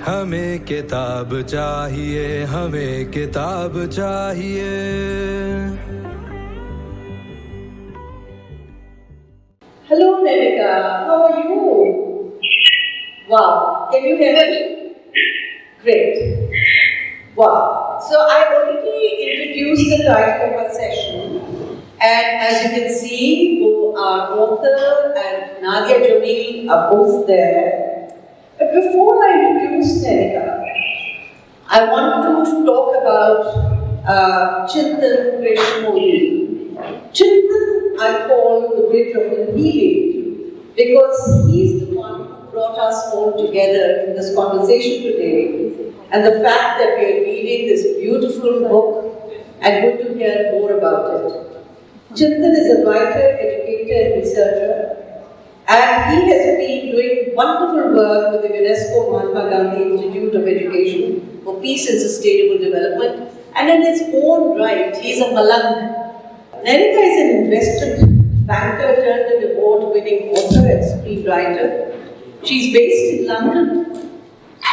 हमें किताब चाहिए, हमें किताब चाहिए। Hello, Nerika. How are you? Wow. Can you hear me? Great. Wow. So I already introduced the title of our session. And as you can see, both our author and Nadia Jamil are both there. But before I introduce Nerika, I want to talk about Chintan Krishnamurthy. Chintan, I call the bridge of the healing because he's the one who brought us all together in this conversation today. And the fact that we are reading this beautiful book and going to hear more about it. Chintan is a writer, educator, and researcher. And he has been doing wonderful work with the UNESCO Mahatma Gandhi Institute of Education for Peace and Sustainable Development. And in his own right, he is a Malang. Nerika is an investment banker turned an award-winning author and screenwriter. She's based in London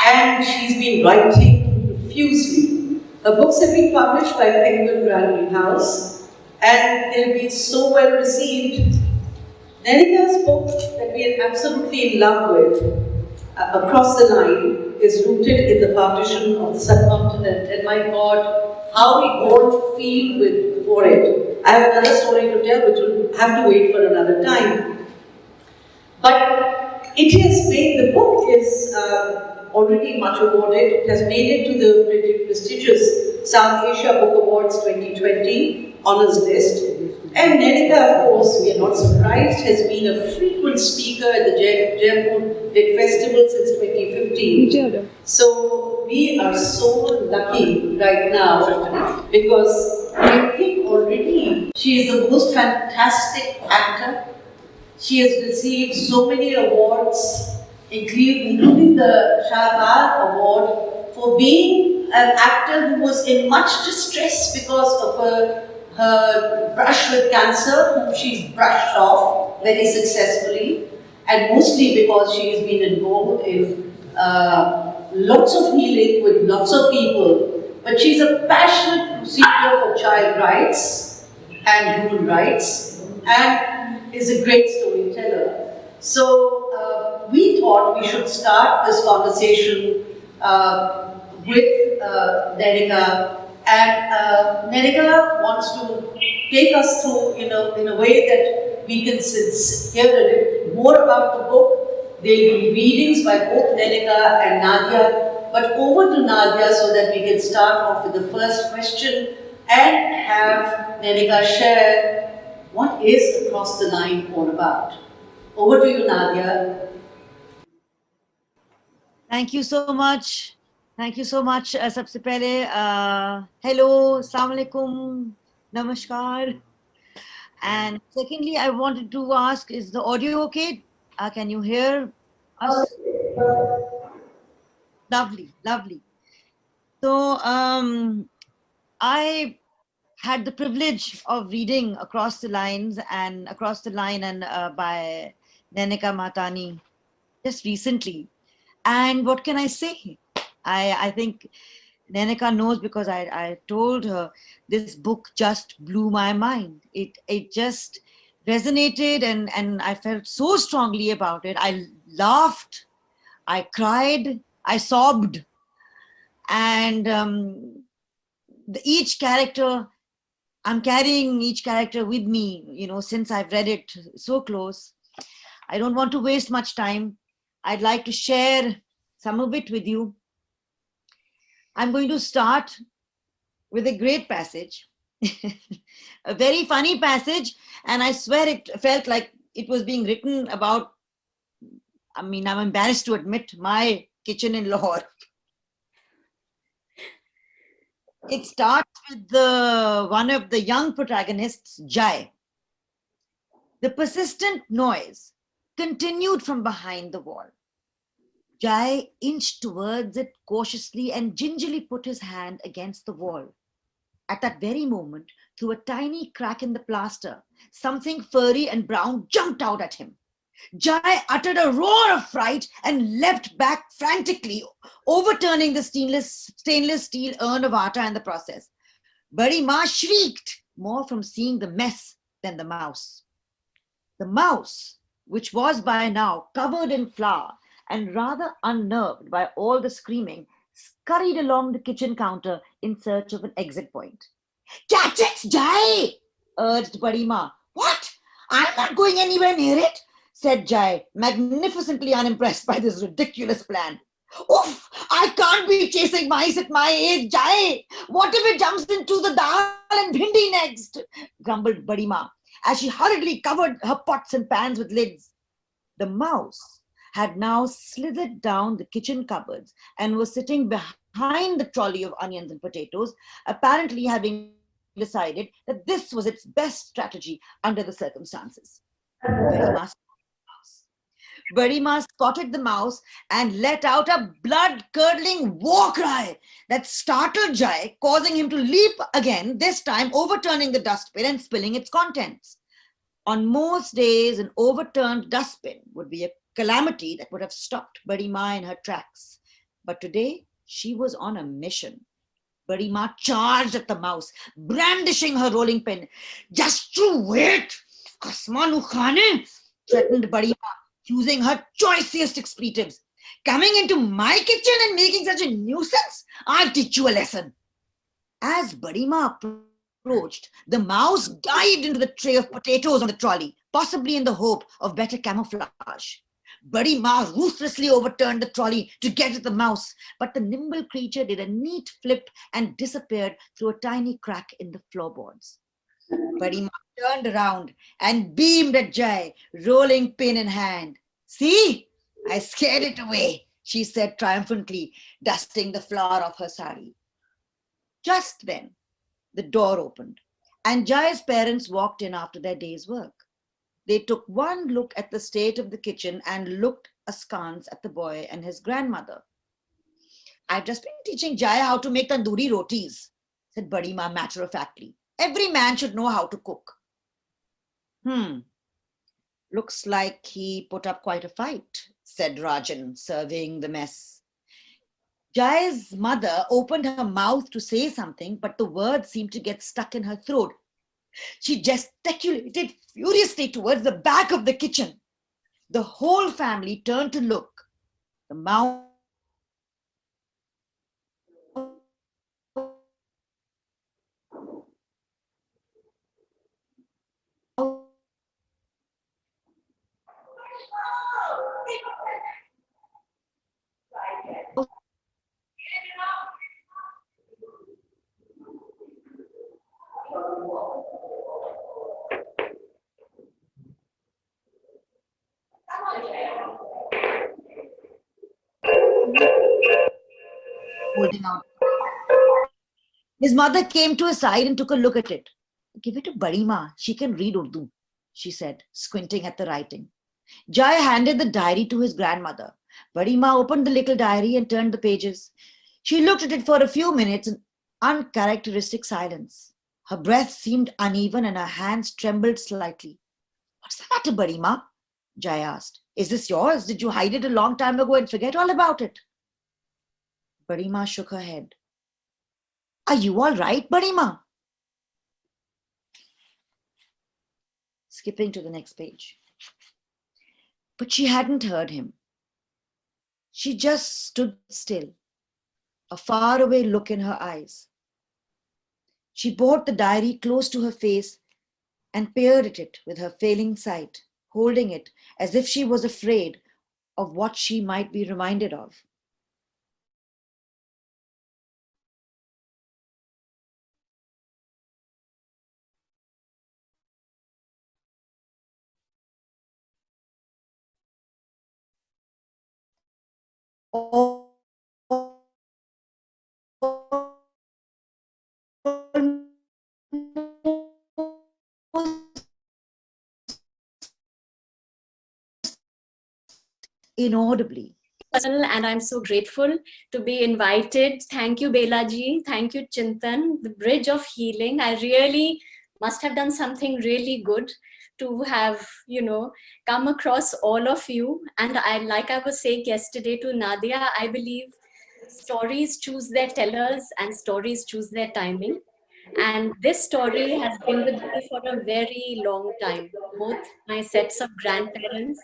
and she's been writing profusely. Her books have been published by Penguin Random House and they've been so well received. Nerika's book that we are absolutely in love with, Across the Line, is rooted in the partition of the subcontinent. And my God, how we all feel for it. I have another story to tell, which will have to wait for another time. But it has made, the book is already much awarded. It has made it to the prestigious South Asia Book Awards 2020 honors list. And Nerika, of course, we are not surprised, has been a frequent speaker at the Jaipur Lit Festival since 2015. So we are so lucky right now because I think already she is the most fantastic actor. She has received so many awards, including the Shahbaz Award for being an actor who was in much distress because of her brush with cancer, whom she's brushed off very successfully, and mostly because she has been involved in lots of healing with lots of people. But she's a passionate crusader for child rights and human rights, and is a great storyteller. So we thought we should start this conversation with Nerika. And Nerika wants to take us through in a way that we can hear a little more about the book. There will be readings by both Nerika and Nadia. But over to Nadia so that we can start off with the first question and have Nerika share what is Across the Line all about. Over to you, Nadia. Thank you so much. Thank you so much, सबसे पहले hello, assalamu alaikum, namaskar. And secondly, I wanted to ask, is the audio okay? Can you hear us? Lovely, lovely. So I had the privilege of reading Across the Line and by Nerika Matani just recently. And what can I say? I think Nerika knows because I told her this book just blew my mind. It just resonated and I felt so strongly about it. I laughed, I cried, I sobbed. And each character, I'm carrying each character with me, since I've read it so close. I don't want to waste much time. I'd like to share some of it with you. I'm going to start with a great passage, a very funny passage, and I swear it felt like it was being written about, I'm embarrassed to admit, my kitchen in Lahore. It starts with one of the young protagonists, Jai. The persistent noise continued from behind the wall. Jai inched towards it cautiously and gingerly put his hand against the wall. At that very moment, through a tiny crack in the plaster, something furry and brown jumped out at him. Jai uttered a roar of fright and leapt back frantically, overturning the stainless steel urn of atta in the process. Badi Ma shrieked, more from seeing the mess than the mouse. The mouse, which was by now covered in flour and rather unnerved by all the screaming, scurried along the kitchen counter in search of an exit point. "Catch it, Jai!" urged Badi Ma. "What? I'm not going anywhere near it," said Jai, magnificently unimpressed by this ridiculous plan. "Oof! I can't be chasing mice at my age, Jai. What if it jumps into the dal and bhindi next?" grumbled Badi Ma, as she hurriedly covered her pots and pans with lids. The mouse had now slithered down the kitchen cupboards and was sitting behind the trolley of onions and potatoes, apparently having decided that this was its best strategy under the circumstances. Badi Ma spotted the mouse and let out a blood-curdling war cry that startled Jai, causing him to leap again, this time overturning the dustbin and spilling its contents. On most days, an overturned dustbin would be a calamity that would have stopped Badi Ma in her tracks. But today, she was on a mission. Badi Ma charged at the mouse, brandishing her rolling pin. "Just you wait, Kasmanu Khane," threatened Badi Ma, using her choicest expletives. "Coming into my kitchen and making such a nuisance? I'll teach you a lesson." As Badi Ma approached, the mouse dived into the tray of potatoes on the trolley, possibly in the hope of better camouflage. Badi Ma ruthlessly overturned the trolley to get at the mouse, but the nimble creature did a neat flip and disappeared through a tiny crack in the floorboards. Badi Ma turned around and beamed at Jai, rolling pin in hand. "See, I scared it away," she said triumphantly, dusting the flour off her sari. Just then, the door opened, and Jai's parents walked in after their day's work. They took one look at the state of the kitchen and looked askance at the boy and his grandmother. "I've just been teaching Jai how to make tandoori rotis," said Badi Ma matter-of-factly. "Every man should know how to cook." "Looks like he put up quite a fight," said Rajan, surveying the mess. Jai's mother opened her mouth to say something, but the words seemed to get stuck in her throat. She gesticulated furiously towards the back of the kitchen. The whole family turned to look. The mouse holding out. His mother came to his side and took a look at it. "Give it to Badi Ma. She can read Urdu," she said, squinting at the writing. Jai handed the diary to his grandmother. Badi Ma opened the little diary and turned the pages. She looked at it for a few minutes in uncharacteristic silence. Her breath seemed uneven and her hands trembled slightly. "What's the matter, Badi Ma?" Jai asked. "Is this yours? Did you hide it a long time ago and forget all about it?" Badi Ma shook her head. "Are you all right, Badi Ma?" Skipping to the next page. But she hadn't heard him. She just stood still, a faraway look in her eyes. She brought the diary close to her face and peered at it with her failing sight, holding it as if she was afraid of what she might be reminded of. Inaudibly. And I'm so grateful to be invited. Thank you, Bela ji. Thank you, Chintan. The Bridge of Healing. I really must have done something really good to have, come across all of you. And like I was saying yesterday to Nadia, I believe stories choose their tellers and stories choose their timing. And this story has been with me for a very long time. Both my sets of grandparents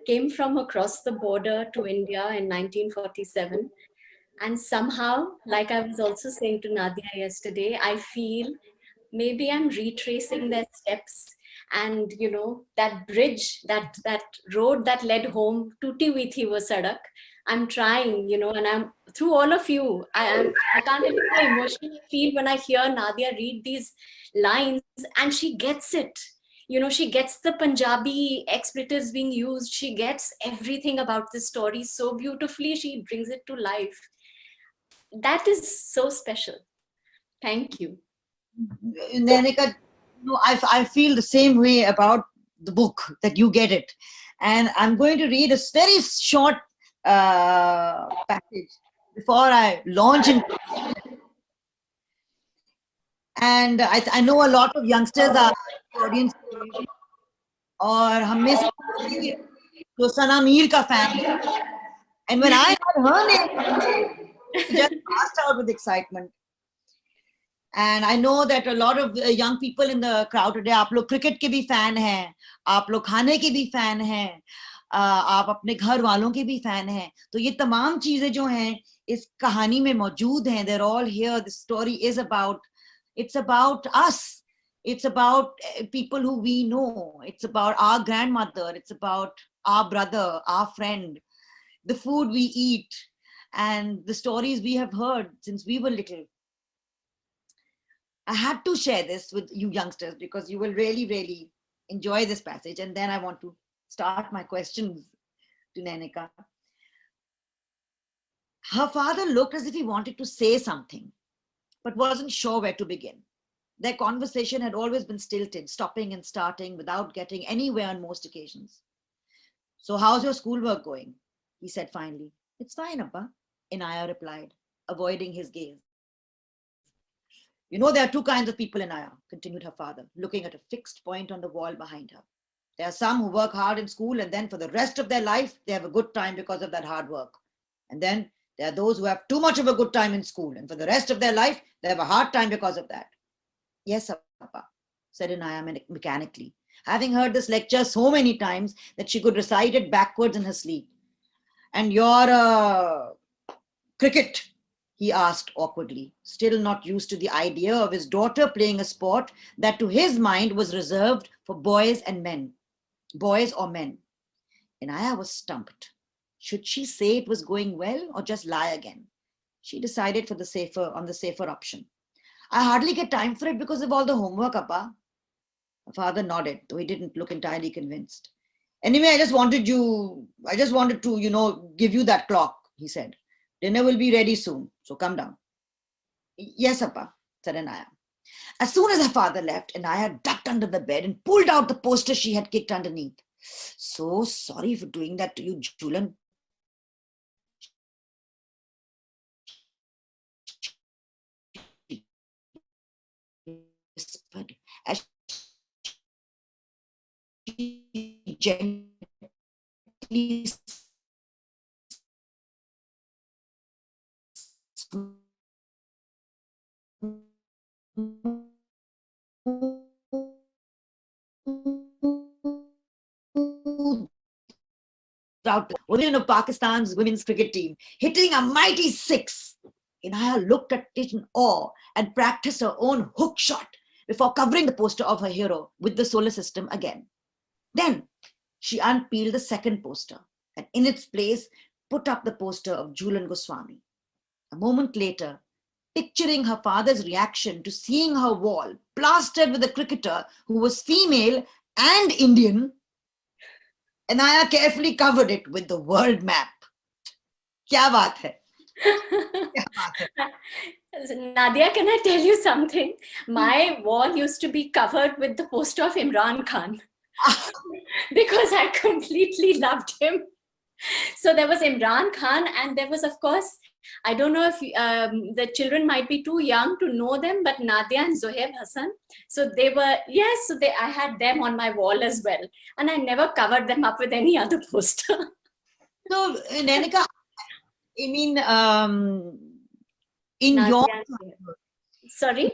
came from across the border to India in 1947. And somehow, like I was also saying to Nadia yesterday, I feel maybe I'm retracing their steps. And that bridge, that road that led home, Tuti Huyi Thi Wo Sadak, I'm trying, and I'm through all of you. I can't tell you how emotional I feel when I hear Nadia read these lines, and she gets it. She gets the Punjabi expletives being used. She gets everything about this story so beautifully. She brings it to life. That is so special. Thank you. Nanika, I feel the same way about the book, that you get it. And I'm going to read a very short passage before I launch into. And I know a lot of youngsters are audience, और हम में से कोई जो सना मीर का fan है. And when I heard her name, I just burst out with excitement. And I know that a lot of young people in the crowd today, आप लोग cricket के भी fan हैं, आप लोग खाने के भी fan हैं, आप अपने घर वालों के भी fan हैं. तो ये तमाम चीजें जो हैं इस कहानी में मौजूद हैं. They're all here. The story is about, it's about us. It's about people who we know. It's about our grandmother. It's about our brother, our friend, the food we eat, and the stories we have heard since we were little. I had to share this with you youngsters because you will really, really enjoy this passage. And then I want to start my questions to Nanika. Her father looked as if he wanted to say something, but wasn't sure where to begin. Their conversation had always been stilted, stopping and starting without getting anywhere on most occasions. So how's your schoolwork going? He said finally. It's fine, Appa, Inaya replied, avoiding his gaze. You know, there are two kinds of people, Inaya, continued her father, looking at a fixed point on the wall behind her. There are some who work hard in school and then for the rest of their life, they have a good time because of that hard work. And then there are those who have too much of a good time in school and for the rest of their life, they have a hard time because of that. Yes, Papa, said Inaya mechanically, having heard this lecture so many times that she could recite it backwards in her sleep. And your cricket, he asked awkwardly, still not used to the idea of his daughter playing a sport that to his mind was reserved for boys and men, boys or men. Inaya was stumped. Should she say it was going well or just lie again? She decided on the safer option. I hardly get time for it because of all the homework, Appa. Her father nodded, though he didn't look entirely convinced. Anyway, I just wanted to, give you that clock, he said. Dinner will be ready soon, so come down. Yes, Appa, said Inaya. As soon as her father left, Inaya ducked under the bed and pulled out the poster she had kicked underneath. So sorry for doing that to you, Julan. Whispered as she gently of Pakistan's women's cricket team, hitting a mighty 6. Inaya looked at it in awe and practiced her own hook shot before covering the poster of her hero with the solar system again. Then she unpeeled the second poster and in its place put up the poster of Julan Goswami. A moment later, picturing her father's reaction to seeing her wall plastered with a cricketer who was female and Indian, Inaya carefully covered it with the world map. Kya baat hai? Nadia, can I tell you something? My wall used to be covered with the poster of Imran Khan because I completely loved him. So there was Imran Khan, and there was, of course, I don't know if the children might be too young to know them, but Nadia and Zohaib Hassan. So they were, yes, so I had them on my wall as well. And I never covered them up with any other poster. So, Nenika, I mean, in Nadia your and Zohaib. Sorry?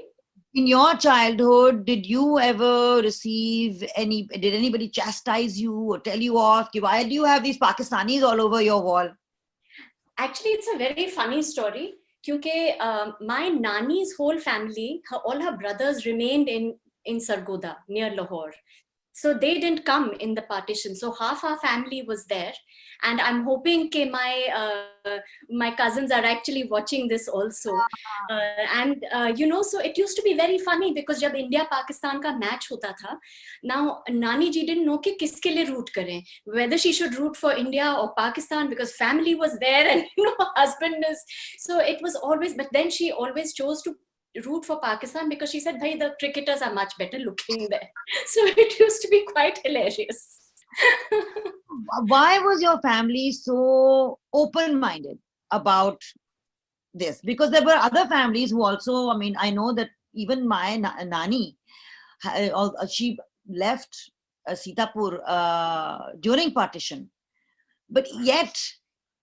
in your childhood, did you ever receive any? Did anybody chastise you or tell you off? Why do you have these Pakistanis all over your wall? Actually, it's a very funny story. Because my Nani's whole family, all her brothers remained in Sargoda near Lahore. So they didn't come in the partition. So half our family was there, and I'm hoping that my cousins are actually watching this also. So it used to be very funny because जब India Pakistan का match होता था, now Nani ji didn't know कि किसके लिए root करें, whether she should root for India or Pakistan, because family was there and husband is. So it was always, but then she always chose to root for Pakistan because she said, "Bhai, the cricketers are much better looking there." So it used to be quite hilarious. Why was your family so open-minded about this? Because there were other families who also, I mean, I know that even my Nani, she left Sitapur during partition, but yet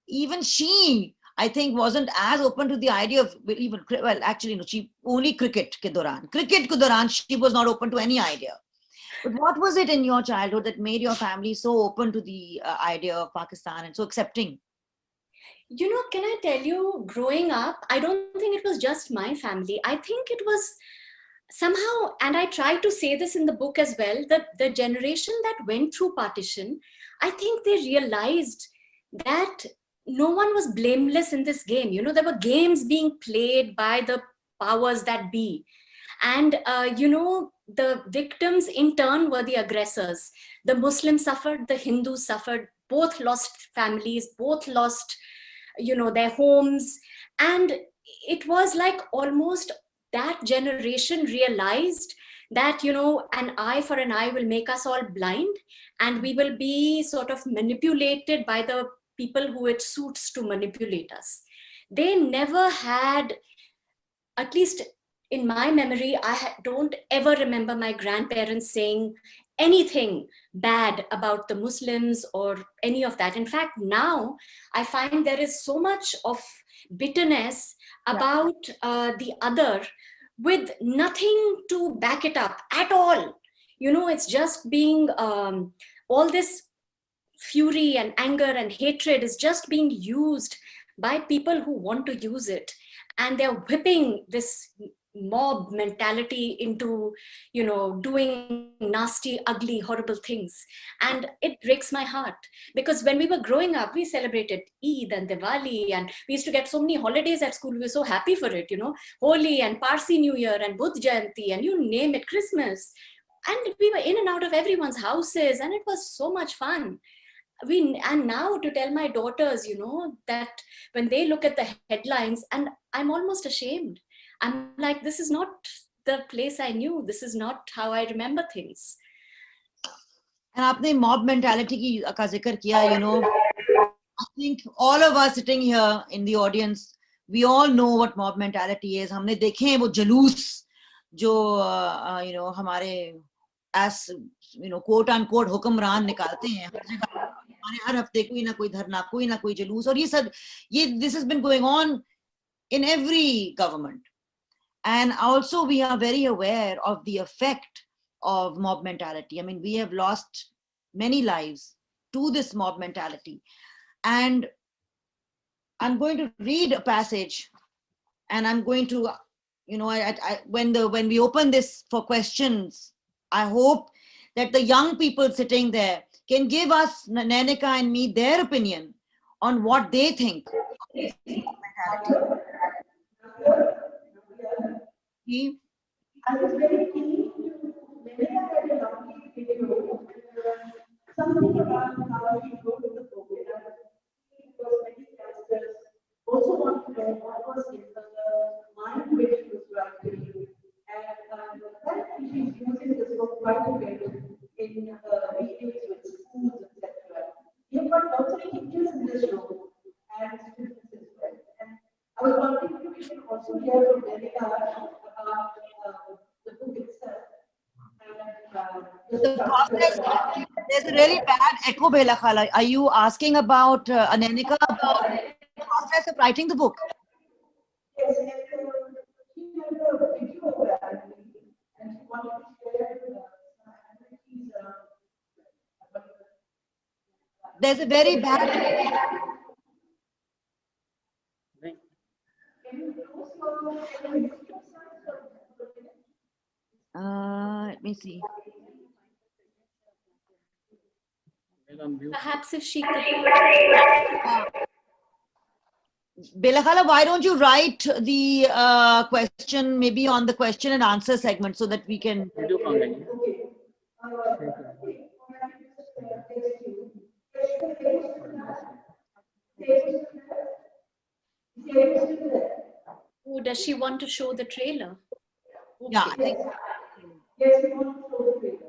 even she, I think, wasn't as open to the idea of even, well, actually, no, she only cricket ke dauran, she was not open to any idea. But what was it in your childhood that made your family so open to the idea of Pakistan and so accepting? Can I tell you, growing up, I don't think it was just my family. I think it was somehow, and I try to say this in the book as well, that the generation that went through partition, I think they realized that no one was blameless in this game. There were games being played by the powers that be. And, the victims in turn were the aggressors. The Muslims suffered, the Hindus suffered, both lost families, both lost, their homes. And it was like almost that generation realized that, an eye for an eye will make us all blind, and we will be sort of manipulated by the people who it suits to manipulate us. They never had, at least in my memory, don't ever remember my grandparents saying anything bad about the Muslims or any of that. In fact, now I find there is so much of bitterness about the other with nothing to back it up at all. It's just being all this fury and anger and hatred is just being used by people who want to use it, and they're whipping this mob mentality into doing nasty, ugly, horrible things. And it breaks my heart, because when we were growing up, we celebrated Eid and Diwali, and we used to get so many holidays at school. We were so happy for it, Holi and Parsi New Year and Buddh Jayanti and you name it, Christmas. And we were in and out of everyone's houses, and it was so much fun. And now to tell my daughters, that when they look at the headlines, and I'm almost ashamed. I'm like, this is not the place I knew. This is not how I remember things. And आपने mob mentality का जिक्र किया, I think all of us sitting here in the audience, we all know what mob mentality is. हमने देखे हैं वो जुलूस जो हमारे as quote unquote हुक्मरान निकालते हैं हर हफ्ते कोई ना कोई धरना, कोई ना कोई जुलूस, और this has been going on in every government. And also we are very aware of the effect of mob mentality. I mean, we have lost many lives to this mob mentality. And I'm going to read a passage, and I'm going to, when we open this for questions, I hope that the young people sitting there can give us, Nenika and me, their opinion on what they think of this mentality. I was very keen to Nenika had a lovely video, something about how she wrote the book. Because many youngsters also want to know what was in the mind which she was writing. And that she's using this book quite a bit in videos with schools, etc. You've got lots of teachers show and students as well. And I was wondering if we can also hear from Denika about the book itself and the The structure. process, there's a really bad echo, Bela Khala. Are you asking about Ananika about the process of writing the book? Yes, and she had a video apparently, and she wanted to share some activities. There's a very bad. Let me see. Perhaps if she could. Bela Khala, why don't you write the question maybe on the question and answer segment so that we can. Oh, does she want to show the trailer? Yeah, I think. Yes, we want to show the trailer.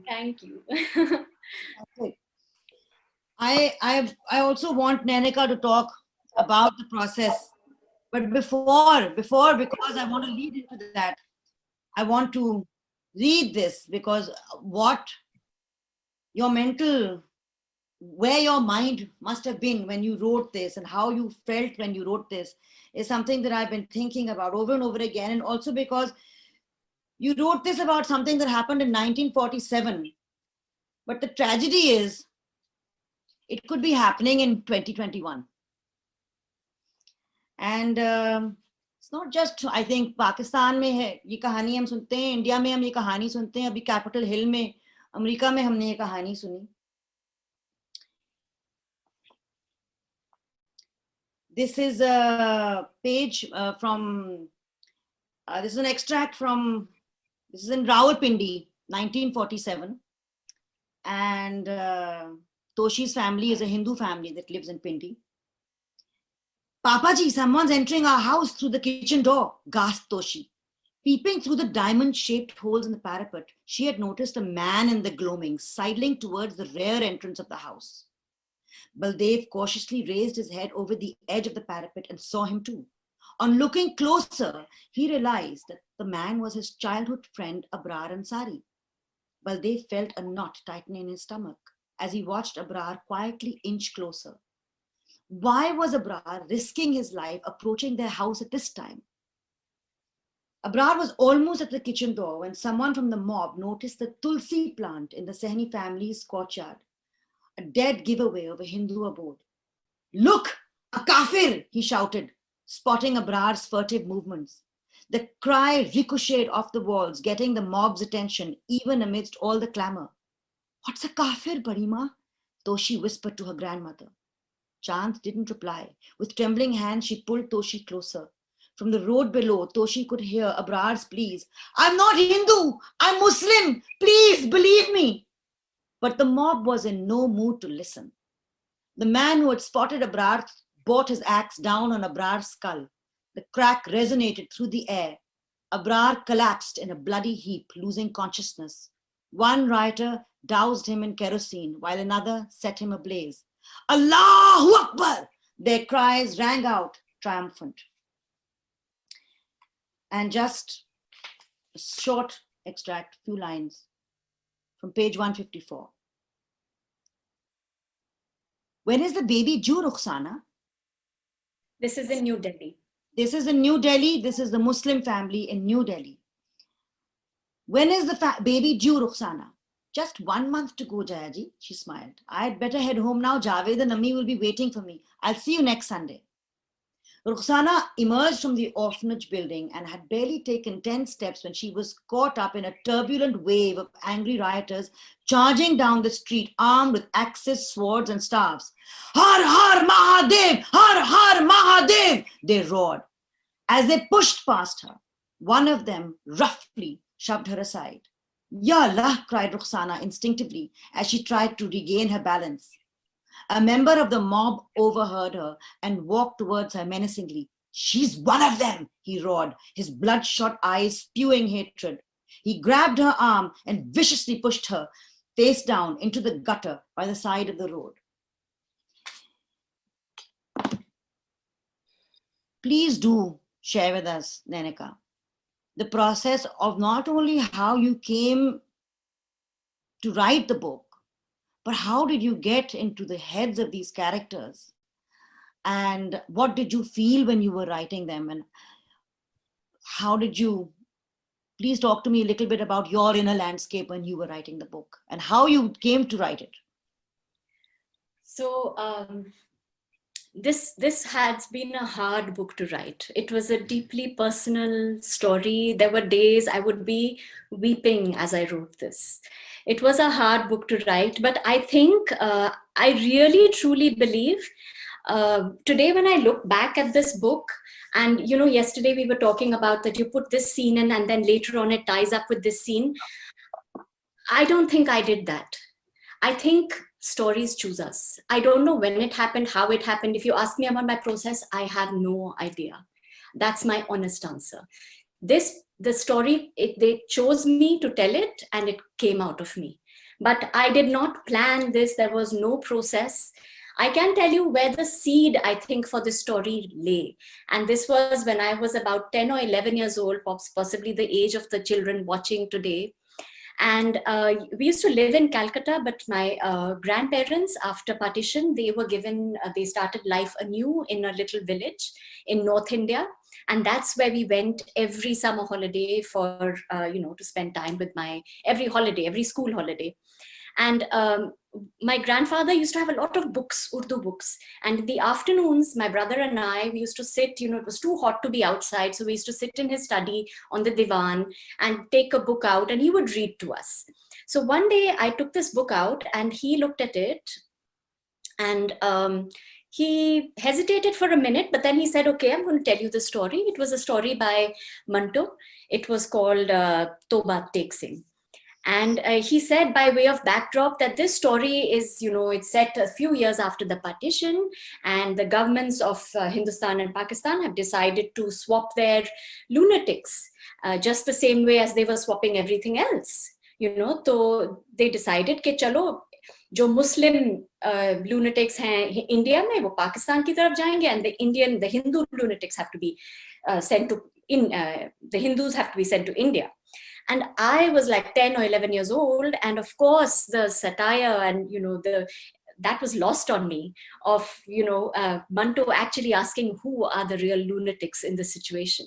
Thank you. I also want Nanika to talk about the process. But before, because I want to lead into that, I want to read this because what your mental, where your mind must have been when you wrote this and how you felt when you wrote this is something that I've been thinking about over and over again. And also because you wrote this about something that happened in 1947. But the tragedy is, it could be happening in 2021. And it's not just, I think, Pakistan में है ये कहानी हम सुनते हैं, India में हम ये कहानी सुनते हैं, अभी कैपिटल हिल में, अमेरिका में हमने ये कहानी सुनी. This is a page from, this is an extract from, this is in Rawalpindi, 1947. And Toshi's family is a Hindu family that lives in Pindi. Papaji, someone's entering our house through the kitchen door, gasped Toshi. Peeping through the diamond-shaped holes in the parapet, she had noticed a man in the gloaming, sidling towards the rear entrance of the house. Baldev cautiously raised his head over the edge of the parapet and saw him too. On looking closer, he realized that the man was his childhood friend Abrar Ansari. Baldev felt a knot tighten in his stomach as he watched Abrar quietly inch closer. Why was Abrar risking his life approaching their house at this time? Abrar was almost at the kitchen door when someone from the mob noticed the tulsi plant in the Sehni family's courtyard, a dead giveaway of a Hindu abode. Look, a kafir, he shouted, spotting Abrar's furtive movements. The cry ricocheted off the walls, getting the mob's attention even amidst all the clamor. What's a kafir, Barima? Toshi whispered to her grandmother. Chand didn't reply. With trembling hands, she pulled Toshi closer. From the road below, Toshi could hear Abrar's pleas. I'm not Hindu, I'm Muslim. Please believe me. But the mob was in no mood to listen. The man who had spotted Abrar brought his axe down on Abrar's skull. The crack resonated through the air. Abrar collapsed in a bloody heap, losing consciousness. One rider doused him in kerosene, while another set him ablaze. Allahu Akbar! Their cries rang out, triumphant. And just a short extract, few lines from page 154. When is the baby due, Rukhsana? This is in New Delhi. This is in New Delhi. This is the Muslim family in New Delhi. When is the baby due, Rukhsana? Just 1 month to go, Jayaji, she smiled. I'd better head home now. Javed and Ammi will be waiting for me. I'll see you next Sunday. Rukhsana emerged from the orphanage building and had barely taken 10 steps when she was caught up in a turbulent wave of angry rioters charging down the street, armed with axes, swords, and staffs. Har Har Mahadev! Har Har Mahadev! They roared. As they pushed past her, one of them roughly shoved her aside. Ya Allah, cried Rukhsana instinctively as she tried to regain her balance. A member of the mob overheard her and walked towards her menacingly. She's one of them, he roared, his bloodshot eyes spewing hatred. He grabbed her arm and viciously pushed her face down into the gutter by the side of the road. Please do share with us, Nenika, the process of not only how you came to write the book, but how did you get into the heads of these characters? And what did you feel when you were writing them? And how did you, please talk to me a little bit about your inner landscape when you were writing the book and how you came to write it. So this has been a hard book to write. It was a deeply personal story. There were days I would be weeping as I wrote this. It was a hard book to write, but I think I really truly believe today when I look back at this book, and you know, yesterday we were talking about that you put this scene in and then later on it ties up with this scene. I don't think I did that. I think stories choose us. I don't know when it happened, how it happened. If you ask me about my process, I have no idea. That's my honest answer. The story, they chose me to tell it and it came out of me. But I did not plan this. There was no process. I can tell you where the seed, I think, for this story lay. And this was when I was about 10 or 11 years old, possibly the age of the children watching today. And we used to live in Calcutta, but my grandparents, after partition, they were given, they started life anew in a little village in North India. And that's where we went every summer holiday for, to spend time with every school holiday. And my grandfather used to have a lot of books, Urdu books. And in the afternoons, my brother and I, we used to sit, it was too hot to be outside. So we used to sit in his study on the divan and take a book out and he would read to us. So one day I took this book out and he looked at it and he hesitated for a minute, but then he said, okay, I'm going to tell you the story. It was a story by Manto. It was called Toba Tek Singh. And he said, by way of backdrop, that this story is, it's set a few years after the partition, and the governments of Hindustan and Pakistan have decided to swap their lunatics, just the same way as they were swapping everything else. So they decided कि चलो जो Muslim lunatics हैं India में वो पाकिस्तान की तरफ जाएंगे, and the Hindu lunatics have to be sent to the Hindus have to be sent to India. And I was like 10 or 11 years old. And of course, the satire and, that was lost on me of, Manto actually asking who are the real lunatics in this situation.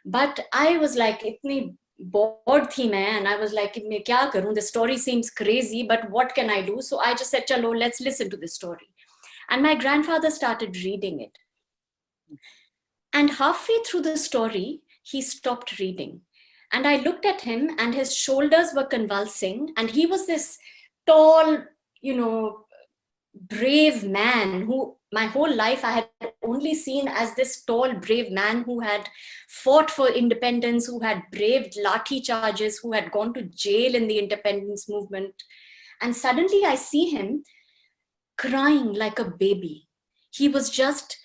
But I was like, itni bored thi main, and I was like, मैं क्या करूं? The story seems crazy, but what can I do? So I just said, chalo, let's listen to this story. And my grandfather started reading it. And halfway through the story, he stopped reading. And I looked at him and his shoulders were convulsing. And he was this tall, brave man who my whole life I had only seen as this tall, brave man who had fought for independence, who had braved lathi charges, who had gone to jail in the independence movement. And suddenly I see him crying like a baby. He was just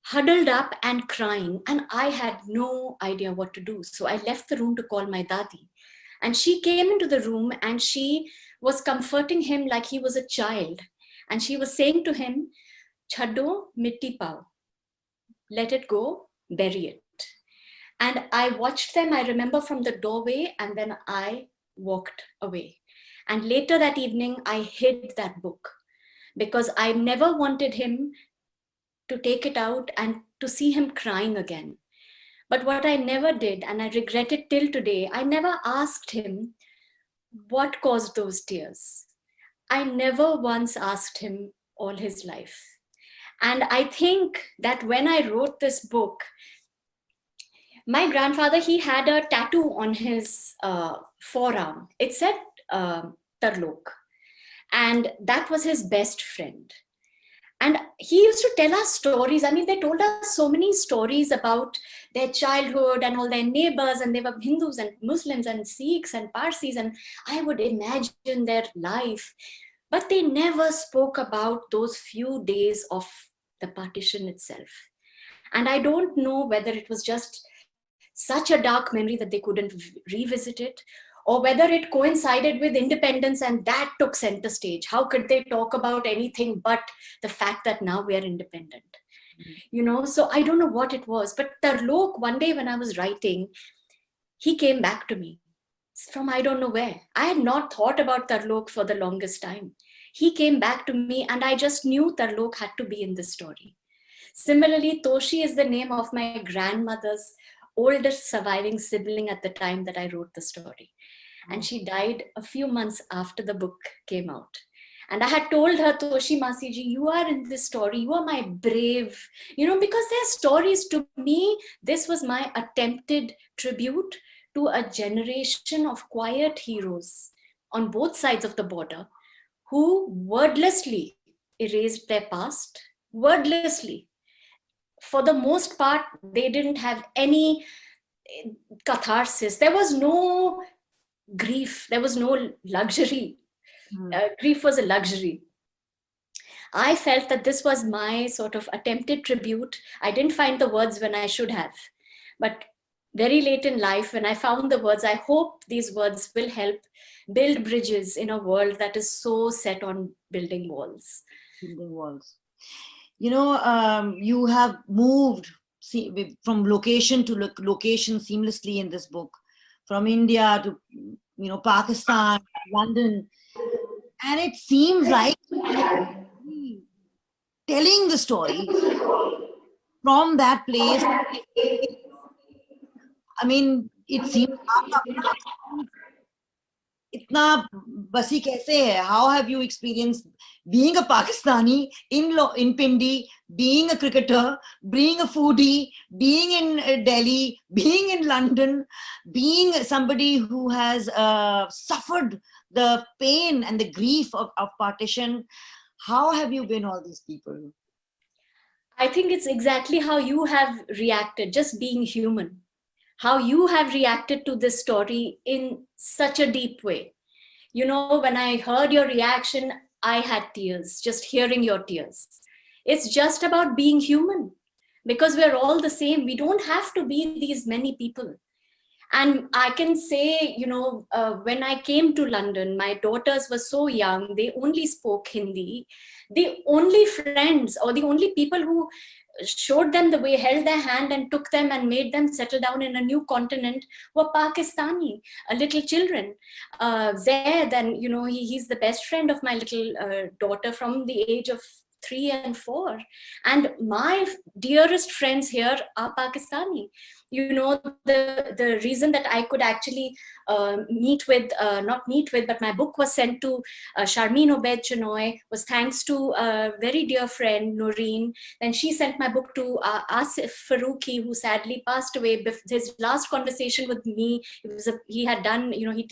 huddled up and crying, and I had no idea what to do. So I left the room to call my dadi. And she came into the room and she was comforting him like he was a child. And she was saying to him, Chhaddo mitti pao. Let it go, bury it. And I watched them, I remember, from the doorway, and then I walked away. And later that evening, I hid that book because I never wanted him to take it out and to see him crying again. But what I never did, and I regret it till today, I never asked him what caused those tears. I never once asked him all his life. And I think that when I wrote this book, my grandfather, he had a tattoo on his forearm. It said Tarlok. And that was his best friend. And he used to tell us stories. I mean, they told us so many stories about their childhood and all their neighbors, and they were Hindus and Muslims and Sikhs and Parsis, and I would imagine their life. But they never spoke about those few days of the partition itself. And I don't know whether it was just such a dark memory that they couldn't revisit it, or whether it coincided with independence and that took center stage. How could they talk about anything but the fact that now we are independent? You know, so I don't know what it was. But Tarlok, one day when I was writing, he came back to me from I don't know where. I had not thought about Tarlok for the longest time. He came back to me and I just knew Tarlok had to be in this story. Similarly, Toshi is the name of my grandmother's oldest surviving sibling at the time that I wrote the story. And she died a few months after the book came out. And I had told her, Toshi Masiji, you are in this story. You are my brave, you know, because their stories, to me, this was my attempted tribute to a generation of quiet heroes on both sides of the border who wordlessly erased their past, wordlessly. For the most part, they didn't have any catharsis. There was no grief. There was no luxury. Grief was a luxury. I felt that this was my sort of attempted tribute. I didn't find the words when I should have. But very late in life, when I found the words, I hope these words will help build bridges in a world that is so set on building walls. Building walls. You know, you have moved from location to location seamlessly in this book, from India to, you know, Pakistan, London, and it seems like telling the story from that place. I mean, it seems itna basi kaise hai? How have you experienced being a Pakistani in Pindi, being a cricketer, being a foodie, being in Delhi, being in London, being somebody who has suffered the pain and the grief of partition? How have you been all these people? I think it's exactly how you have reacted, just being human. How you have reacted to this story in such a deep way. You know, when I heard your reaction, I had tears, just hearing your tears. It's just about being human, because we're all the same. We don't have to be these many people. And I can say, you know, when I came to London, my daughters were so young, they only spoke Hindi. The only friends or the only people who showed them the way, held their hand and took them and made them settle down in a new continent were Pakistani, little children. Zaid, and you know, he's the best friend of my little daughter from the age of 3 and 4. And my dearest friends here are Pakistani. You know, the reason that I could actually not meet with, but my book was sent to Sharmeen Obaid Chinoy was thanks to a very dear friend, Noreen. Then she sent my book to Asif Farooqi, who sadly passed away. His last conversation with me, he had done, you know, he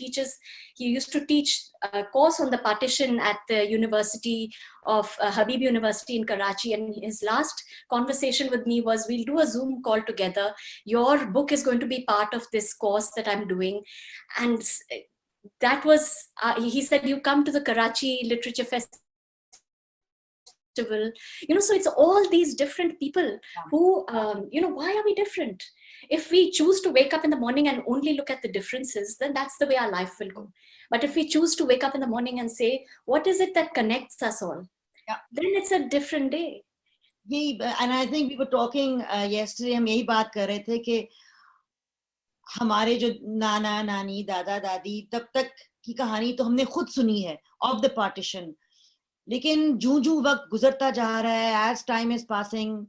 used to teach a course on the partition at the University of Habib University in Karachi. And his last conversation with me was, we'll do a Zoom call together. Your book is going to be part of this course that I'm doing. And that was, he said, you come to the Karachi Literature Festival festival. So it's all these different people who, why are we different? If we choose to wake up in the morning and only look at the differences, then that's the way our life will go. But if we choose to wake up in the morning and say, what is it that connects us all? Then it's a different day. And I think we were talking yesterday, हम यही बात कर रहे थे कि हमारे जो नाना नानी दादा दादी तब तक की कहानी तो हमने खुद सुनी है of the partition, लेकिन जूं वक्त गुजरता जा रहा है, as time is passing,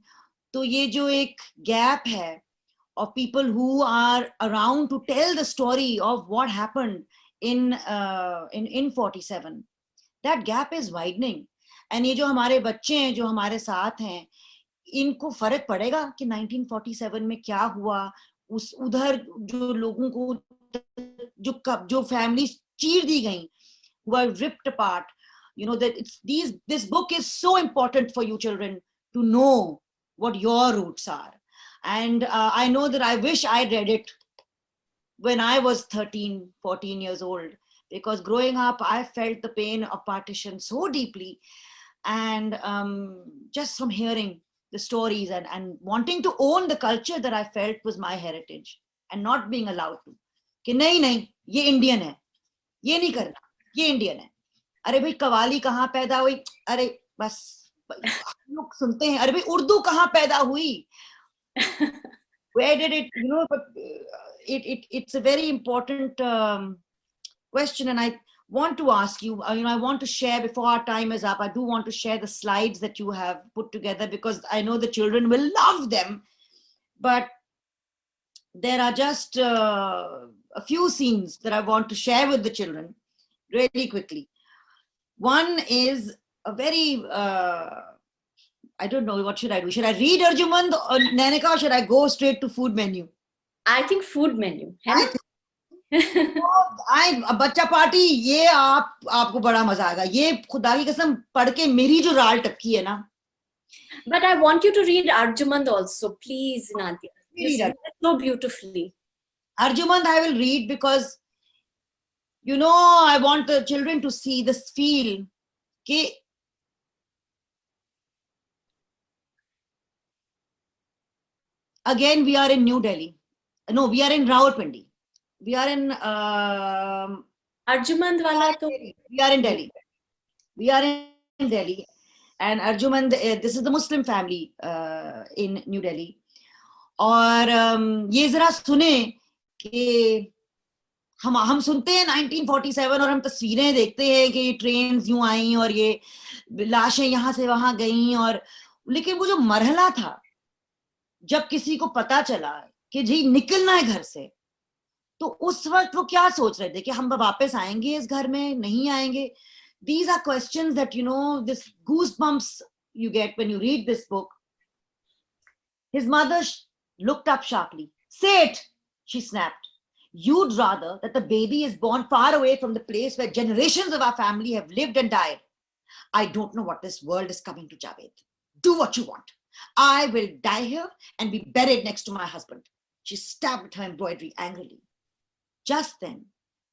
तो ये जो एक gap है of people who are around to tell the story of what happened in 47, that gap is widening. And ये जो हमारे बच्चे हैं जो हमारे साथ हैं, इनको फर्क पड़ेगा कि 1947 में क्या हुआ, उस उधर जो लोगों को जो families चीर दी गई, who are ripped apart, that this book is so important for you children to know what your roots are. And I know that I wish I read it when I was 13, 14 years old, because growing up, I felt the pain of partition so deeply. And just from hearing the stories and wanting to own the culture that I felt was my heritage and not being allowed to. कि नहीं, ये Indian है, ये नहीं करना, ये Indian है. अरे भाई कवाली कहाँ पैदा हुई? अरे बस लोग सुनते हैं, अरे भाई उर्दू कहाँ पैदा हुई? Where did it, but it's a very important question, and I want to ask you, I want to share before our time is up, I do want to share the slides that you have put together because I know the children will love them, but there are just a few scenes that I want to share with the children really quickly. One is a very, I don't know, what should I do? Should I read Arjumand or Nanika, or should I go straight to food menu? I think food menu. बच्चा party ये आपको बड़ा मजा आएगा, ये खुदा की कसम पढ़ के मेरी जो राल टपकी है ना. But I want you to read Arjumand also, please, Nadia. You read it so beautifully. Arjumand I will read because I want the children to see this feel कि again we are in New Delhi. No, we are in Rawalpindi. We are in Arjumand wala to. We are in Delhi. We are in Delhi, and Arjumand. This is the Muslim family in New Delhi. और ये जरा सुने कि हम सुनते हैं 1947 और हम तस्वीरें देखते हैं कि ये ट्रेन्स यूं आई और ये लाशें यहाँ से वहां गईं, और लेकिन वो जो मरहला था जब किसी को पता चला कि जी निकलना है घर से, तो उस वक्त वो क्या सोच रहे थे कि हम वापस आएंगे इस घर में, नहीं आएंगे? These are questions that this goosebumps you get when you read this book. His mother looked up sharply. Say it, she snapped. You'd rather that the baby is born far away from the place where generations of our family have lived and died. I don't know what this world is coming to, Javed. Do what you want. I will die here and be buried next to my husband. She stabbed her embroidery angrily. Just then,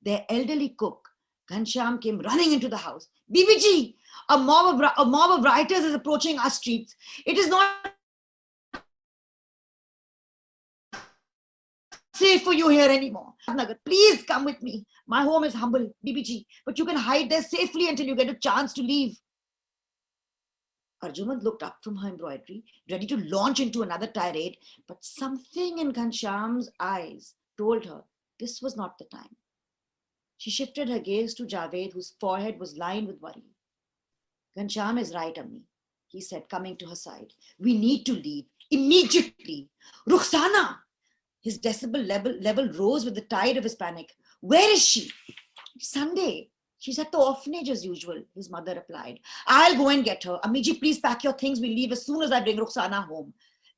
their elderly cook, Ghanshyam, came running into the house. Bibi ji, a mob of rioters is approaching our streets. It is not safe for you here anymore. Please come with me. My home is humble, Bibi ji, but you can hide there safely until you get a chance to leave. Arjumand looked up from her embroidery, ready to launch into another tirade, but something in Ghanshyam's eyes told her this was not the time. She shifted her gaze to Javed, whose forehead was lined with worry. Ghanshyam is right, Ammi, he said, coming to her side. We need to leave immediately. Rukhsana! His decibel level rose with the tide of his panic. Where is she? Sunday. She's at the orphanage as usual, his mother replied. I'll go and get her. Amiji, please pack your things. We'll leave as soon as I bring Rukhsana home.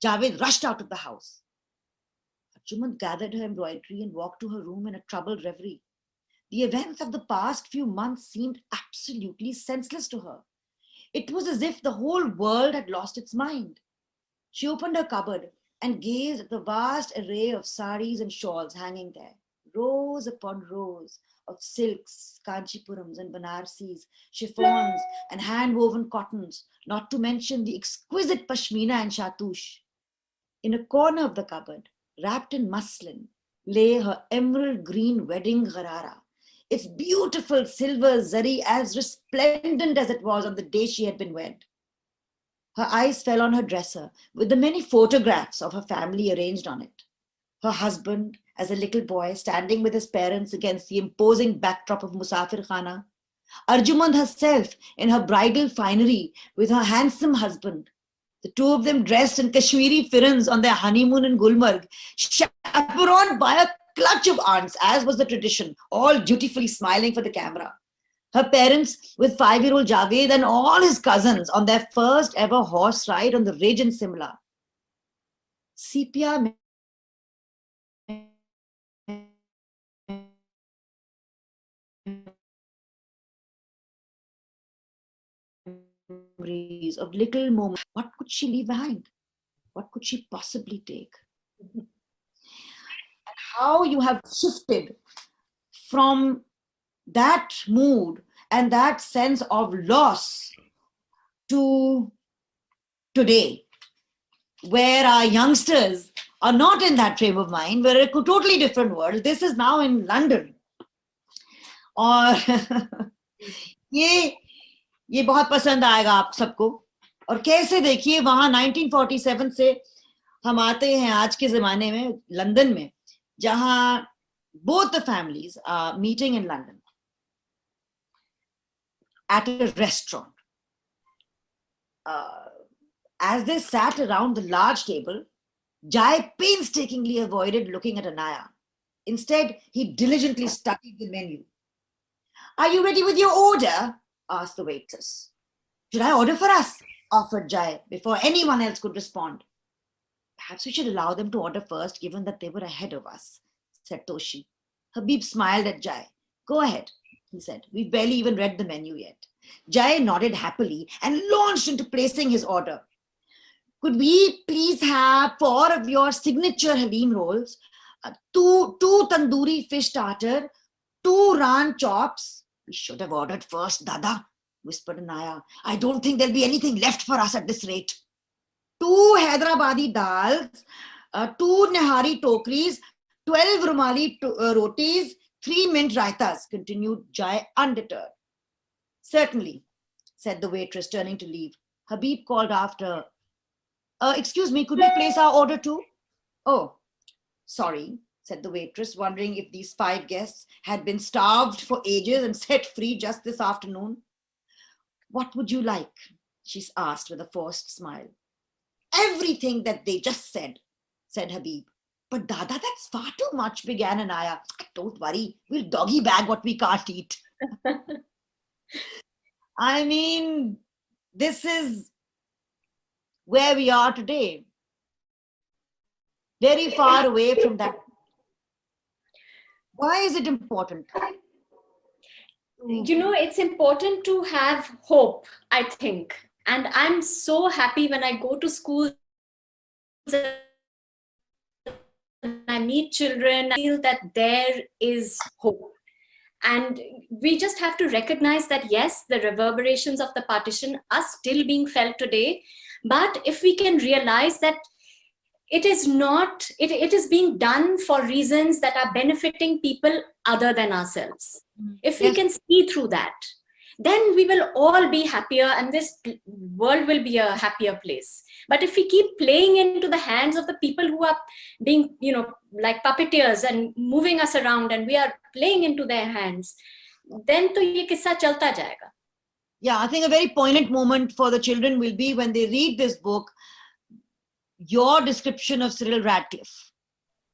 Javed rushed out of the house. Arjumand gathered her embroidery and walked to her room in a troubled reverie. The events of the past few months seemed absolutely senseless to her. It was as if the whole world had lost its mind. She opened her cupboard and gazed at the vast array of saris and shawls hanging there, rows upon rows of silks, kanchipurams and banarsis, chiffons and hand-woven cottons, not to mention the exquisite pashmina and shatush. In a corner of the cupboard, wrapped in muslin, lay her emerald green wedding gharara, its beautiful silver zari as resplendent as it was on the day she had been wed. Her eyes fell on her dresser with the many photographs of her family arranged on it. Her husband, as a little boy, standing with his parents against the imposing backdrop of Musafir Khana. Arjumand herself in her bridal finery with her handsome husband. The two of them dressed in Kashmiri firans on their honeymoon in Gulmarg, chaperoned by a clutch of aunts, as was the tradition, all dutifully smiling for the camera. Her parents with 5-year-old Javed and all his cousins on their first ever horse ride on the ridge in Simla. Sepia memories of little moments. What could she leave behind? What could she possibly take? And how you have shifted from that mood and that sense of loss to today, where our youngsters are not in that frame of mind. We're in a totally different world. This is now in London. और ये बहुत पसंद आएगा आप सबको. और कैसे देखिए वहां 1947 से हम आते हैं आज के जमाने में लंदन में, जहां both the families are meeting in London at a restaurant. As they sat around the large table, Jai painstakingly avoided looking at Anaya. Instead, he diligently studied the menu. "Are you ready with your order?" asked the waitress. "Should I order for us?" offered Jai before anyone else could respond. "Perhaps we should allow them to order first, given that they were ahead of us," said Toshi. Habib smiled at Jai. "Go ahead," he said. "We've barely even read the menu yet." Jai nodded happily and launched into placing his order. "Could we please have 4 of your signature Halim rolls, two tandoori fish starter, 2 Ran chops?" "We should have ordered first, Dada," whispered Anaya. "I don't think there'll be anything left for us at this rate." "2 Hyderabadi dals, 2 Nehari tokris, 12 Rumali rotis, 3 mint raitas," continued Jai undeterred. "Certainly," said the waitress, turning to leave. Habib called after, "Excuse me, could we place our order too?" "Oh, sorry," said the waitress, wondering if these 5 guests had been starved for ages and set free just this afternoon. "What would you like?" she asked with a forced smile. "Everything that they just said Habib. "But Dada, that's far too much," began Anaya. "Don't worry, we'll doggy bag what we can't eat." I mean, this is where we are today. Very far away from that. Why is it important? You know, it's important to have hope, I think. And I'm so happy when I go to schools and I meet children, I feel that there is hope. And we just have to recognize that, yes, the reverberations of the partition are still being felt today. But if we can realize that it is not, it is being done for reasons that are benefiting people other than ourselves. If we can see through that, then we will all be happier and this world will be a happier place. But if we keep playing into the hands of the people who are being, you know, like puppeteers and moving us around and we are playing into their hands, then to ye kissa chalta jayega. Yeah, I think a very poignant moment for the children will be when they read this book, your description of Cyril Radcliffe.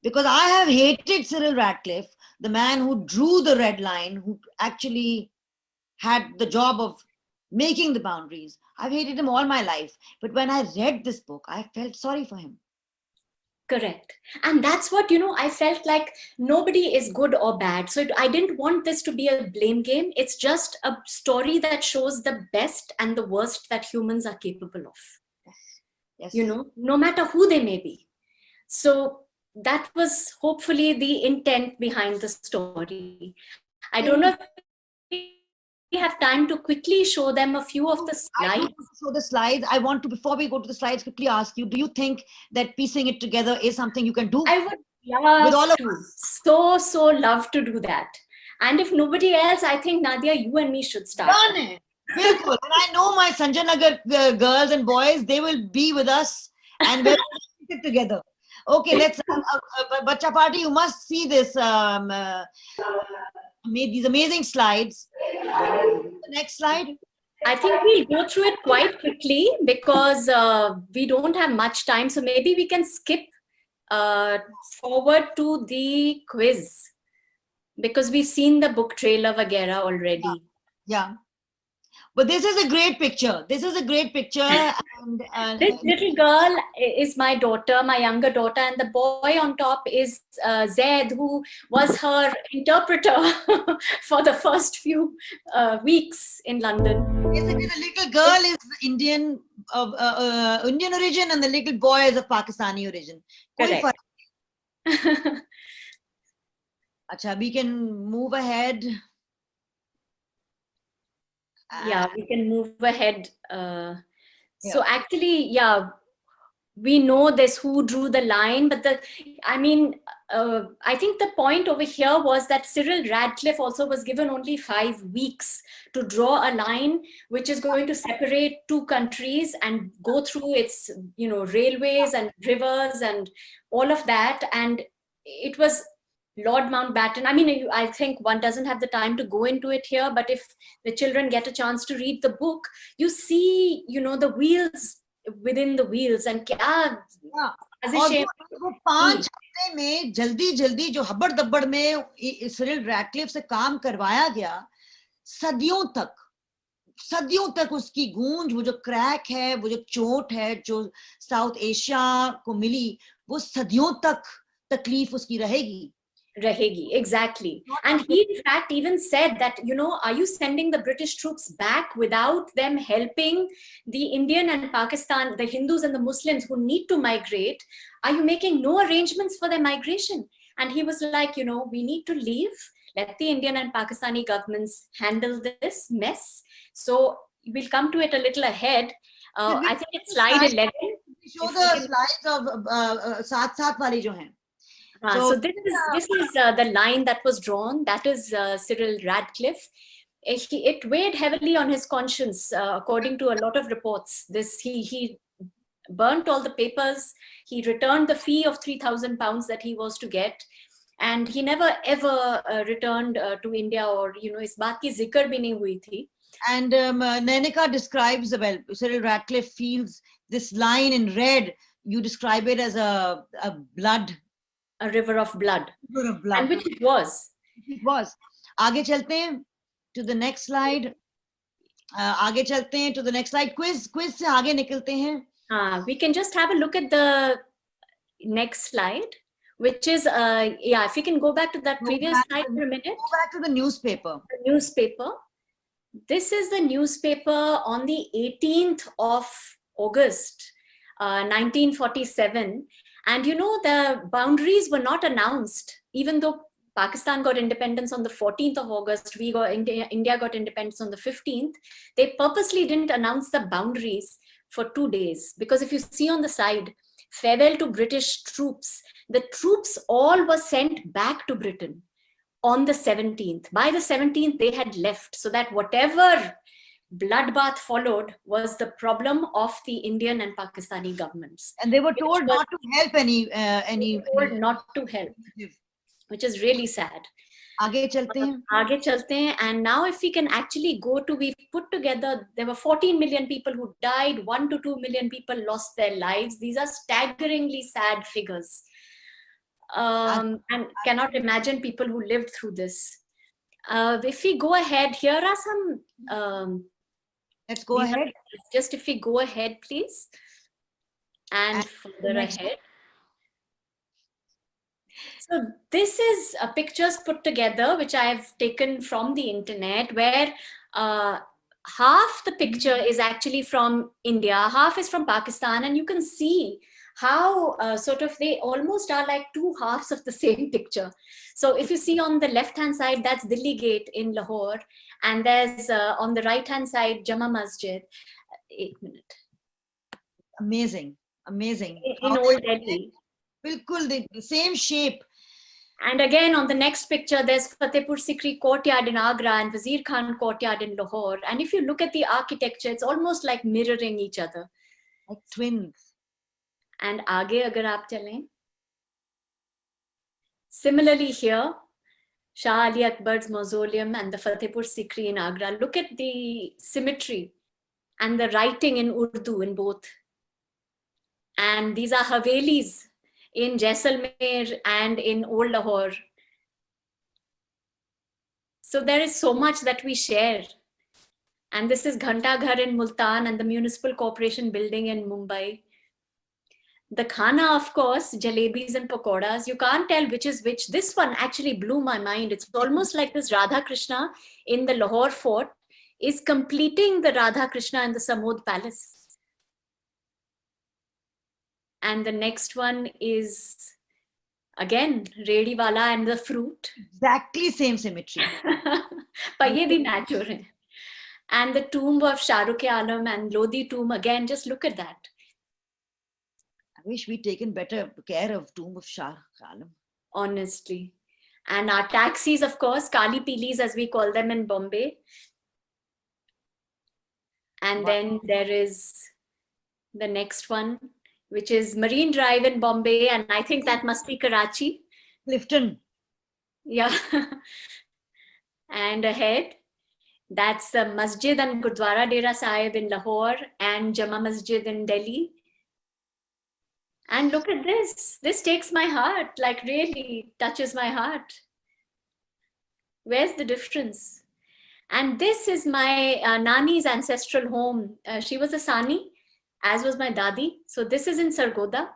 Because I have hated Cyril Radcliffe, the man who drew the red line, who actually had the job of making the boundaries. I've hated him all my life. But when I read this book, I felt sorry for him. Correct. And that's what, you know, I felt like nobody is good or bad. So I didn't want this to be a blame game. It's just a story that shows the best and the worst that humans are capable of. Yes. You know, no matter who they may be. So that was hopefully the intent behind the story. I don't know if we have time to quickly show them a few of the I slides. want to show the slides. I want to, before we go to the slides, quickly ask you, do you think that piecing it together is something you can do? I would love With all of to, so love to do that. And if nobody else, I think Nadia, you and me should start. Done it. Bilkul. And I know my Sanjay Nagar girls and boys, they will be with us and we'll piece it together. Okay, let's, Bacha Party, you must see this, made these amazing slides. The next slide. I think we'll go through it quite quickly because we don't have much time. So maybe we can skip forward to the quiz because we've seen the book trailer vagera already. Yeah. But this is a great picture. This is a great picture. And This little girl is my daughter, my younger daughter, and the boy on top is Zaid, who was her interpreter for the first few weeks in London. basically the little girl is Indian of Indian origin and the little boy is of Pakistani origin. Koi Correct. fark- Acha, we can move ahead. Yeah, we can move ahead. So actually, yeah, we know this who drew the line, but I think the point over here was that Cyril Radcliffe also was given only 5 weeks to draw a line which is going to separate two countries and go through its, railways and rivers and all of that. And it was Lord Mountbatten. I think one doesn't have the time to go into it here, but if the children get a chance to read the book, you see, the wheels within the wheels and kya वो 5 हफ्ते में जल्दी जो हब्बड़ दब्बड़ में Cyril Radcliffe से काम करवाया गया, सदियों तक उसकी गूंज, वो जो क्रैक है, वो जो चोट है जो साउथ एशिया को मिली, वो सदियों तक तकलीफ उसकी रहेगी. Exactly. And he in fact even said that, are you sending the British troops back without them helping the Indian and Pakistan, the Hindus and the Muslims who need to migrate? Are you making no arrangements for their migration? And he was like, we need to leave. Let the Indian and Pakistani governments handle this mess. So we'll come to it a little ahead. I think it's slide 11. Show the slides of साथ वाली जो हैं. So this is the line that was drawn. That is Cyril Radcliffe. It weighed heavily on his conscience, according to a lot of reports. He burnt all the papers. He returned the fee of £3,000 that he was to get, and he never ever returned to India, or इस बात की जिक्र भी नहीं हुई थी. And Nenika describes, well, Cyril Radcliffe feels this line in red. You describe it as a river of blood. And which it was. It was. आगे चलते हैं to the next slide. To the next slide. Quiz से आगे निकलते हैं. We can just have a look at the next slide, which is, if you can go back to that previous slide for a minute. Go back to the newspaper. The newspaper. This is the newspaper on the 18th of August, 1947. And the boundaries were not announced, even though Pakistan got independence on the 14th of August, India got independence on the 15th. They purposely didn't announce the boundaries for 2 days, because if you see on the side, farewell to British troops, the troops all were sent back to Britain on the 17th. By the 17th, they had left, so that whatever bloodbath followed was the problem of the Indian and Pakistani governments. And they were told not to help any not to help, which is really sad. आगे चलते हैं. And now if we can actually we put together, there were 14 million people who died, 1 to 2 million people lost their lives. These are staggeringly sad figures. And cannot imagine people who lived through this. If we go ahead, here are some... Let's go ahead. Just if we go ahead, please. And further ahead. So this is pictures put together, which I have taken from the internet, where half the picture is actually from India, half is from Pakistan, and you can see how sort of they almost are like two halves of the same picture. So if you see on the left hand side, that's Delhi Gate in Lahore, and there's on the right hand side Jama Masjid. 1 minute. Amazing, amazing. In Old Delhi. Bilkul, the same shape. And again, on the next picture, there's Fatehpur Sikri courtyard in Agra and Wazir Khan courtyard in Lahore. And if you look at the architecture, it's almost like mirroring each other. Like twins. And aage agar aap chalein. Similarly here, Shah Ali Akbar's mausoleum and the Fatehpur Sikri in Agra. Look at the symmetry and the writing in Urdu in both. And these are Havelis in Jaisalmer and in Old Lahore. So there is so much that we share. And this is Ghanta Ghar in Multan and the Municipal Corporation building in Mumbai. The khana, of course, jalebis and pakoras. You can't tell which is which. This one actually blew my mind. It's almost like this Radha Krishna in the Lahore fort is completing the Radha Krishna in the Samod Palace. And the next one is, again, Redi Wala and the fruit. Exactly same symmetry. Paye bhi match ho rahe hain. And the tomb of Shahrukh-e-Alam and Lodi tomb, again, just look at that. I wish we'd taken better care of tomb of Shahrukh-e-Alam. Honestly. And our taxis, of course, Kali Pilis, as we call them in Bombay. And Wow. then there is the next one, which is Marine Drive in Bombay. And I think that must be Karachi. Clifton. Yeah. And ahead, that's the Masjid and Gurdwara Dera Sahib in Lahore and Jama Masjid in Delhi. And look at this. This takes my heart, like really touches my heart. Where's the difference? And this is my Nani's ancestral home. She was a Sani, as was my Dadi. So this is in Sargoda.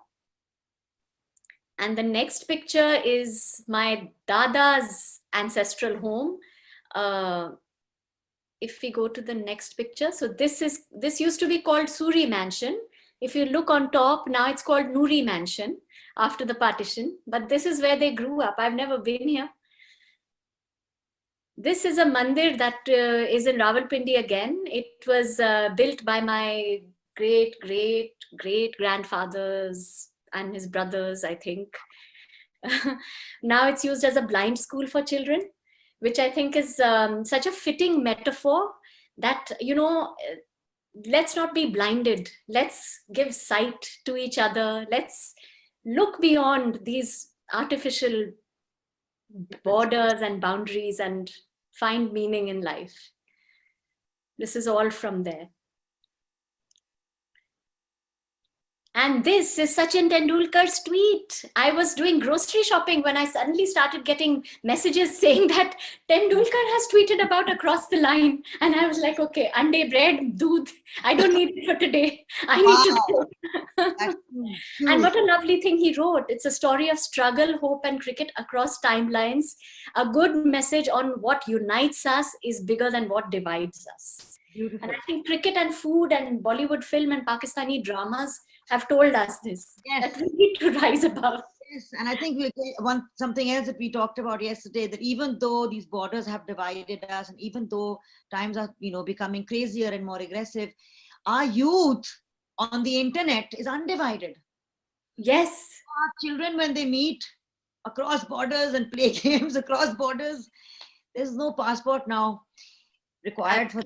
And the next picture is my Dada's ancestral home. If we go to the next picture, so this used to be called Suri Mansion. If you look on top, now it's called Nuri Mansion after the partition. But this is where they grew up. I've never been here. This is a mandir that is in Rawalpindi again. It was built by my great-great-great-grandfathers and his brothers, I think. Now it's used as a blind school for children, which I think is such a fitting metaphor that, you know, let's not be blinded. Let's give sight to each other. Let's look beyond these artificial borders and boundaries and find meaning in life. This is all from there. And this is Sachin Tendulkar's tweet. I was doing grocery shopping when I suddenly started getting messages saying that Tendulkar has tweeted about Across the Line. And I was like, okay, ande bread, doodh, I don't need it for today. I need to go. And what a lovely thing he wrote. It's a story of struggle, hope, and cricket across timelines. A good message on what unites us is bigger than what divides us. Beautiful. And I think cricket and food and Bollywood film and Pakistani dramas have told us this. Yes. That we need to rise above. Yes, and I think something else that we talked about yesterday, that even though these borders have divided us, and even though times are, you know, becoming crazier and more aggressive, our youth on the internet is undivided. Yes. Our children, when they meet across borders and play games across borders, there's no passport now required for.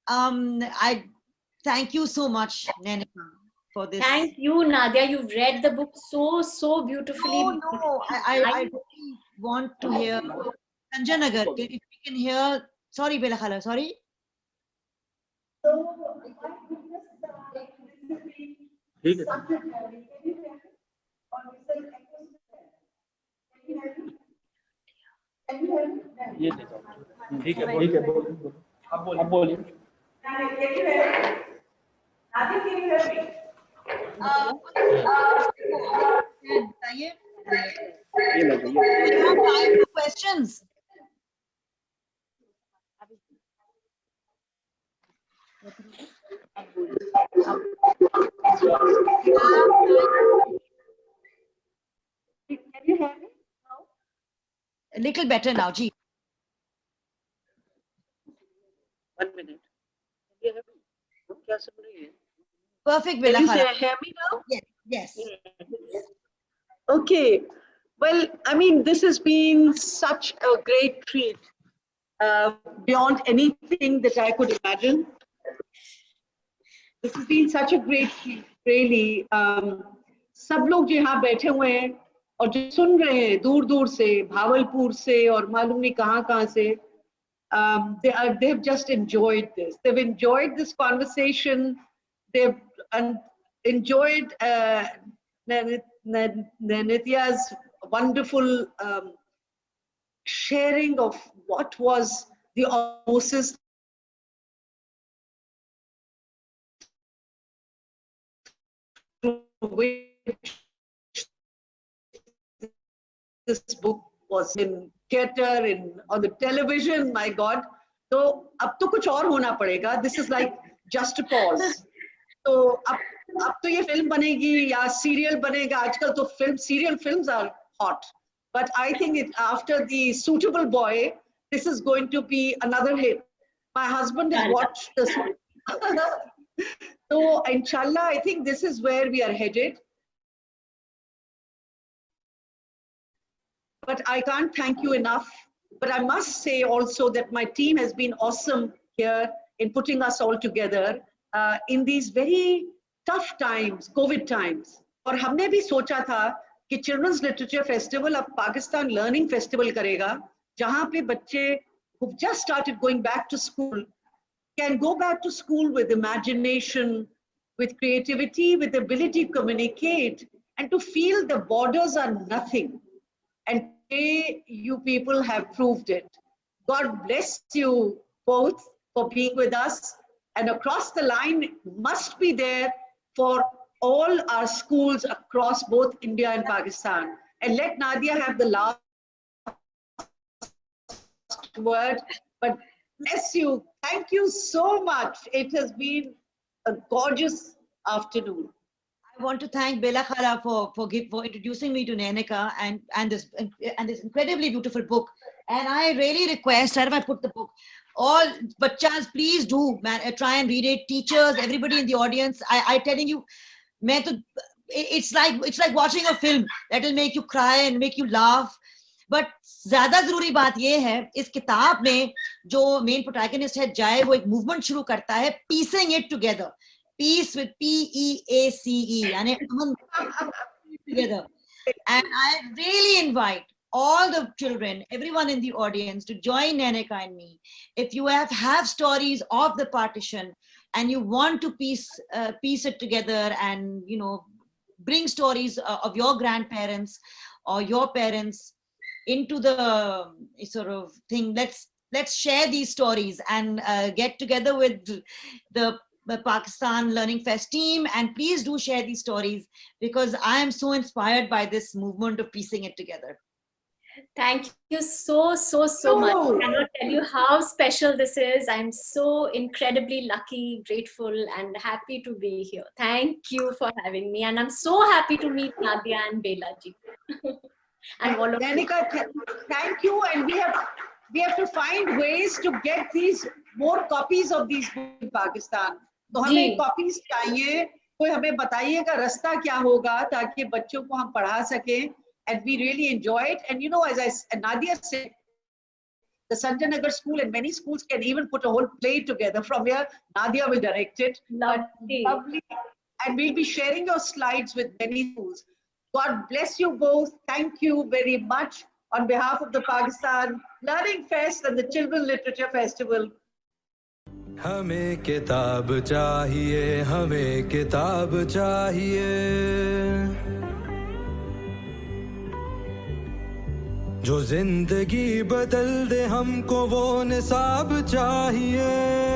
I thank you so much, Nenika, for this. Thank you, Nadia. You've read the book so beautifully. No, I really want to hear Sanjanagar. If we can hear, sorry, Bela Khala, sorry. ठीक है अब बोलिए Questions. Can you hear me now? A little better now, Ji. 1 minute. Can you hear me? तुम क्या सुन रही है? Perfect, Can you Bella. hear me now? Yes. Okay. Well, I mean, this has been such a great treat, beyond anything that I could imagine. This has been such a great treat, really. सब लोग जो यहाँ बैठे हुए हैं और जो सुन रहे हैं दूर दूर से, भावलपुर से और मालूम नहीं कहाँ से, they've just enjoyed this. They've enjoyed this conversation. They've enjoyed Nitya's wonderful sharing of what was the osmosis which this book was in theater, on the television. My God, तो अब तो कुछ और होना पड़ेगा. This is like just a pause. तो अब तो ये फिल्म बनेगी या सीरियल बनेगा. आजकल तो serial films are hot, but I think after The Suitable Boy, this is going to be another hit. My husband has watched this. So inshallah, I think this is where we are headed. But I can't thank you enough. But I must say also that my team has been awesome here in putting us all together in these very tough times, COVID times. और हमने भी सोचा था कि Children's Literature Festival अब Pakistan Learning Festival करेगा, जहाँ पे बच्चे who've just started going back to school can go back to school with imagination, with creativity, with the ability to communicate, and to feel the borders are nothing. And today, you people have proved it. God bless you both for being with us. And across the line must be there for all our schools across both India and Pakistan. And let Nadia have the last word. But bless you. Thank you so much. It has been a gorgeous afternoon. I want to thank Bella Khala for introducing me to Nanika and this incredibly beautiful book. And I really request, where have I put the book? All bachas, please do try and read it. Teachers, everybody in the audience. I telling you, it's like watching a film that will make you cry and make you laugh. But ज़्यादा ज़रूरी बात ये है, इस किताब में जो main protagonist है जाए, वो एक movement शुरू करता है, piecing it together. Peace with P-E-A-C-E, यानी together. And I really invite all the children, everyone in the audience, to join Nanika and me. If you have stories of the partition and you want to piece it together and bring stories of your grandparents or your parents into the sort of thing, let's share these stories and get together with the Pakistan Learning Fest team, and please do share these stories because I am so inspired by this movement of piecing it together. Thank you so much. I cannot tell you how special this is. I'm so incredibly lucky, grateful, and happy to be here. Thank you for having me, and I'm so happy to meet Nadia and Bella ji. And all of Nanika, thank you, and we have to find ways to get these more copies of these books in Pakistan. तो हमें copies चाहिए, कोई हमें बताइएगा रास्ता क्या होगा ताकि बच्चों को हम पढ़ा सकें. And we really enjoy it. And as Nadia said, the Sanjay Nagar school and many schools can even put a whole play together. From here, Nadia will direct it. Lovely. And we'll be sharing your slides with many schools. God bless you both. Thank you very much on behalf of the Pakistan Learning Fest and the Children's Literature Festival. हमें किताब चाहिए, हमें किताब चाहिए, जो जिंदगी बदल दे हमको वो निसाब चाहिए.